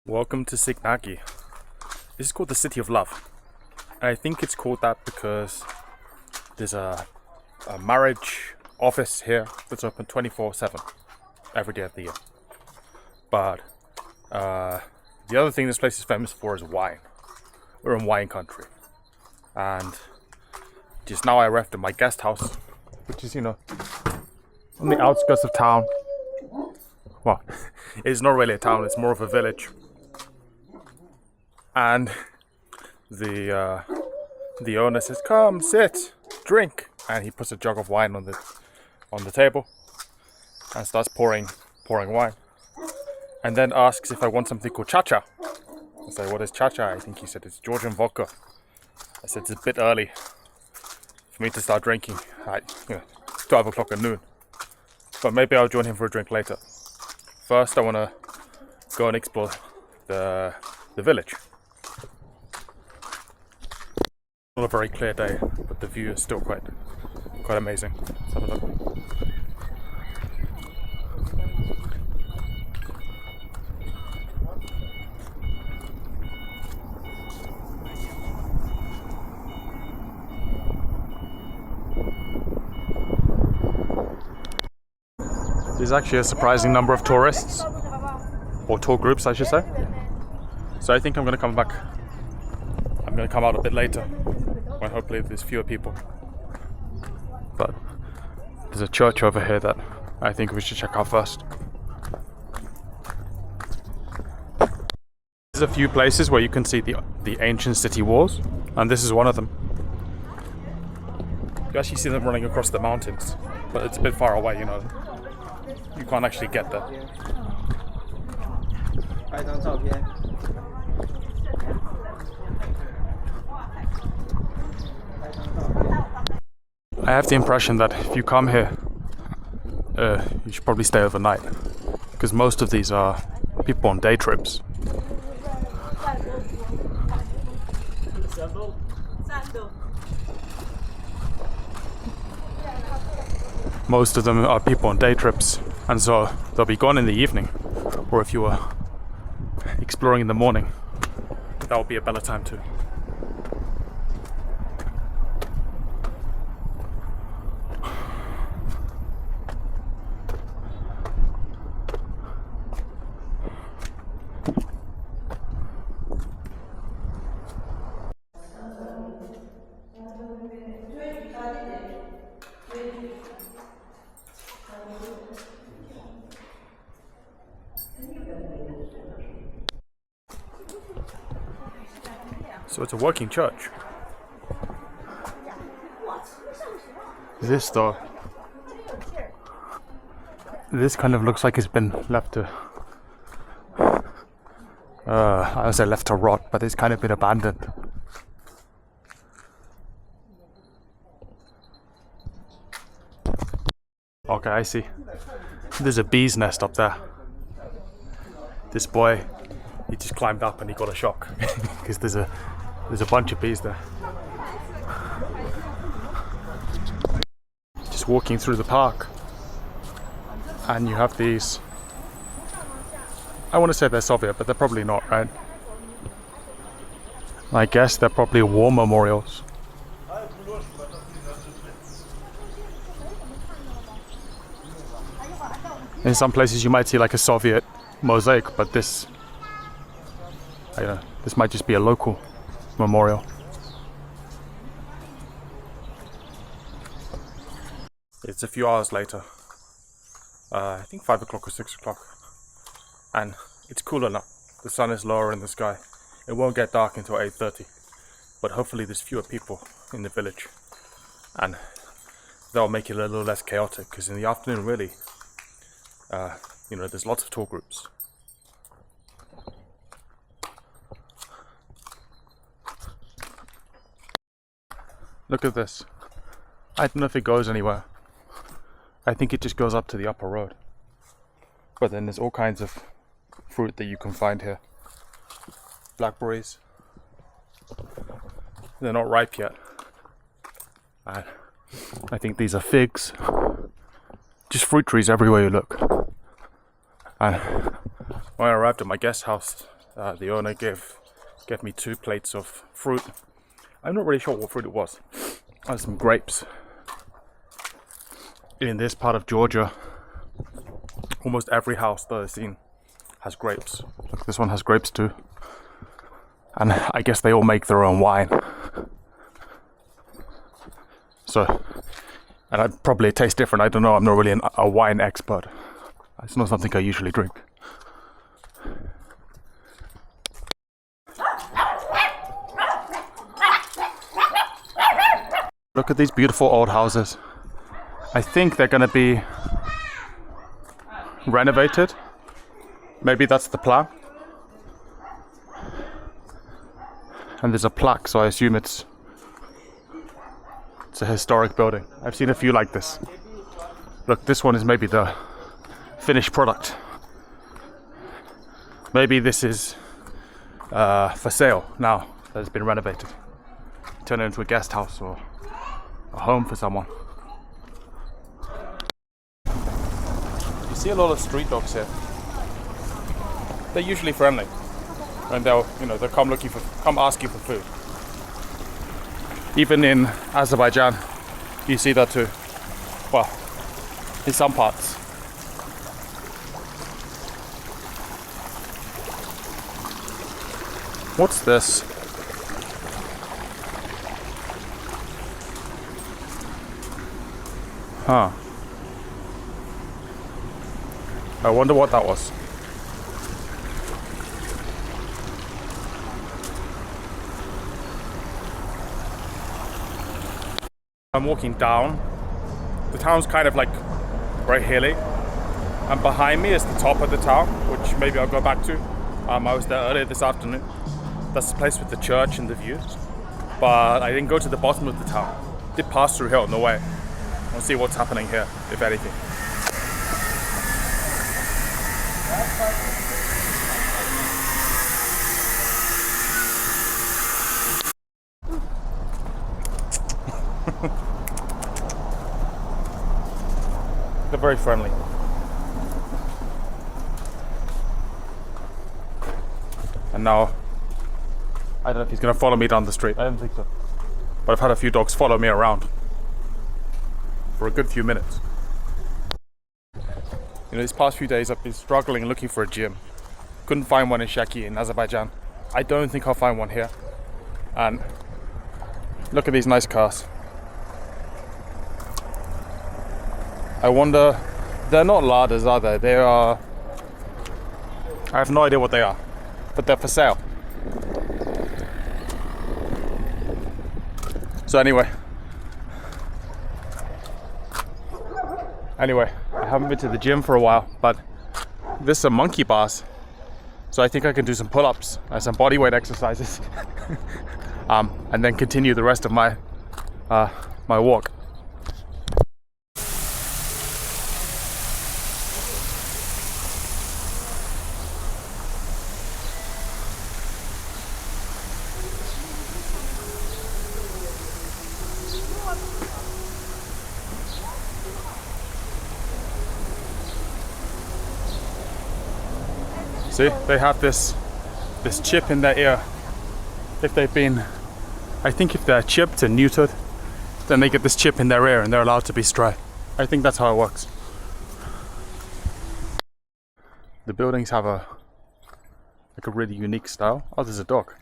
Welcome to Sighnaghi. This is called the City of Love. And I think it's called that because there's a marriage office here that's open 24/7 every day of the year. But the other thing this place is famous for is wine. We're in wine country. And just now I arrived at my guest house, which is, on the outskirts of town. Well, it's not really a town, it's more of a village. And the owner says, "Come, sit, drink," and he puts a jug of wine on the table and starts pouring wine, and then asks if I want something called cha-cha. I say, "What is cha-cha?" I think he said it's Georgian vodka. I said it's a bit early for me to start drinking at 12 o'clock at noon, but maybe I'll join him for a drink later. First, I want to go and explore the village. Not a very clear day, but the view is still quite amazing. Let's have a look. There's actually a surprising number of tourists, or tour groups I should say. So I think I'm going to come back. I'm going to come out a bit later, when hopefully there's fewer people. But there's a church over here that I think we should check out first. There's a few places where you can see the ancient city walls, and this is one of them. You actually see them running across the mountains, but it's a bit far away, You can't actually get there. I have the impression that if you come here, you should probably stay overnight, because most of these are people on day trips. Most of them are people on day trips, and so they'll be gone in the evening, or if you were exploring in the morning, that would be a better time too. So it's a working church. This kind of looks like it's been left to I would say left to rot, but it's kind of been abandoned. Okay, I see. There's a bee's nest up there. This boy, he just climbed up and he got a shock because there's a bunch of bees there. Just walking through the park, and you have these. I want to say they're Soviet, but they're probably not, right? I guess they're probably war memorials. In some places you might see like a Soviet mosaic, but this might just be a local memorial. It's a few hours later. I think 5 o'clock or 6 o'clock. And it's cooler now. The sun is lower in the sky. It won't get dark until 8:30. But hopefully there's fewer people in the village. And that'll make it a little less chaotic, because in the afternoon really, there's lots of tour groups. Look at this. I don't know if it goes anywhere. I think it just goes up to the upper road. But then there's all kinds of fruit that you can find here. Blackberries. They're not ripe yet. And I think these are figs. Just fruit trees everywhere you look. And when I arrived at my guest house the owner gave me 2 plates of fruit. I'm not really sure what fruit it was. Some grapes. In this part of Georgia, almost every house that I've seen has grapes. Look, this one has grapes too. And I guess they all make their own wine. So, and it probably tastes different. I don't know. I'm not really a wine expert. It's not something I usually drink. Look at these beautiful old houses. I think they're gonna be renovated. Maybe that's the plan. And there's a plaque, so I assume it's a historic building. I've seen a few like this. Look, this one is maybe the finished product. Maybe this is for sale now that it's been renovated. Turn it into a guest house or a home for someone. You see a lot of street dogs here. They're usually friendly, and they'll come ask you for food. Even in Azerbaijan, you see that too. Well, in some parts. What's this? Huh. I wonder what that was. I'm walking down. The town's kind of like very hilly, and behind me is the top of the town, which maybe I'll go back to. I was there earlier this afternoon. That's the place with the church and the view. But I didn't go to the bottom of the town. Did pass through here on the way. I'll see what's happening here, if anything. They're very friendly. And now, I don't know if he's gonna follow me down the street. I don't think so. But I've had a few dogs follow me around for a good few minutes. You know, these past few days I've been struggling looking for a gym. Couldn't find one in Shaki in Azerbaijan. I don't think I'll find one here. And look at these nice cars. I wonder, they're not larders, are they? They are, I have no idea what they are, but they're for sale. So anyway, I haven't been to the gym for a while, but there's some monkey bars. So I think I can do some pull-ups and some body weight exercises. And then continue the rest of my my walk. See, they have this chip in their ear. If they've been, I think if they're chipped and neutered, then they get this chip in their ear and they're allowed to be stray. I think that's how it works. The buildings have a really unique style. Oh, there's a dog.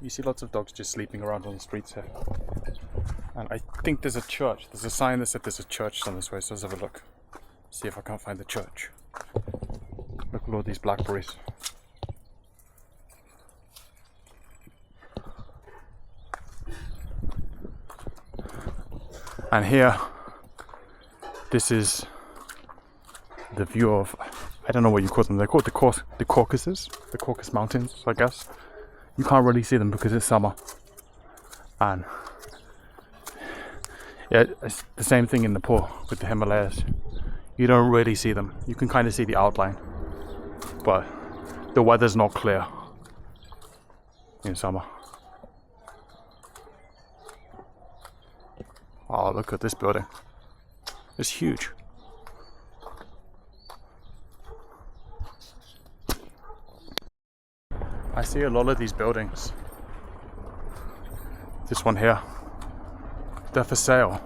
You see lots of dogs just sleeping around on the streets here. And I think there's a church. There's a sign that said there's a church on this way, so let's have a look. See if I can't find the church. Look at all these blackberries. And here, this is the view of, I don't know what you call them. They're called the Caucasus, the Caucasus Mountains, I guess. You can't really see them because it's summer. And yeah, it's the same thing in Nepal with the Himalayas. You don't really see them. You can kind of see the outline, but the weather's not clear in summer. Oh, look at this building. It's huge. I see a lot of these buildings. This one here, they're for sale.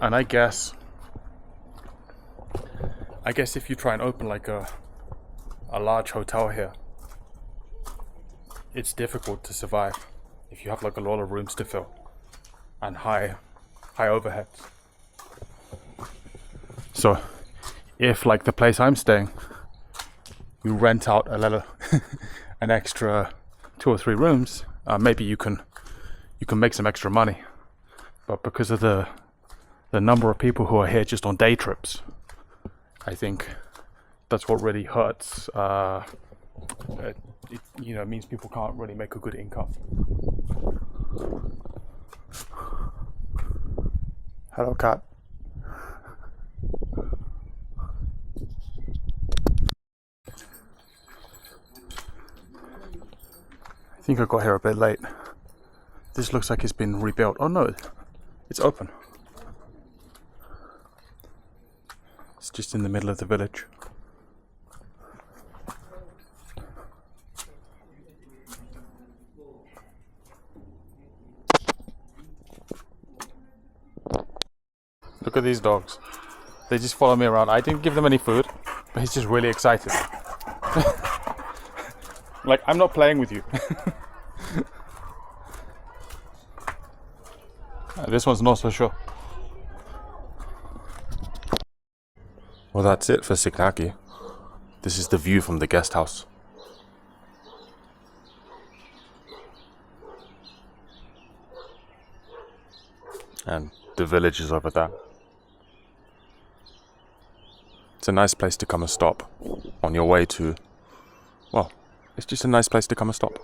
And I guess if you try and open like a large hotel here, it's difficult to survive if you have like a lot of rooms to fill and high overheads. So if like the place I'm staying, you rent out an extra 2 or 3 rooms, maybe you can make some extra money. But because of the number of people who are here just on day trips, I think that's what really hurts. It means people can't really make a good income. Hello, cat. I think I got here a bit late. This looks like it's been rebuilt. Oh no, it's open. It's just in the middle of the village. Look at these dogs. They just follow me around. I didn't give them any food, but he's just really excited. Like, I'm not playing with you. This one's not so sure. Well, that's it for Sighnaghi. This is the view from the guest house. And the village is over there. It's a nice place to come and stop on your way to, well, it's just a nice place to come and stop.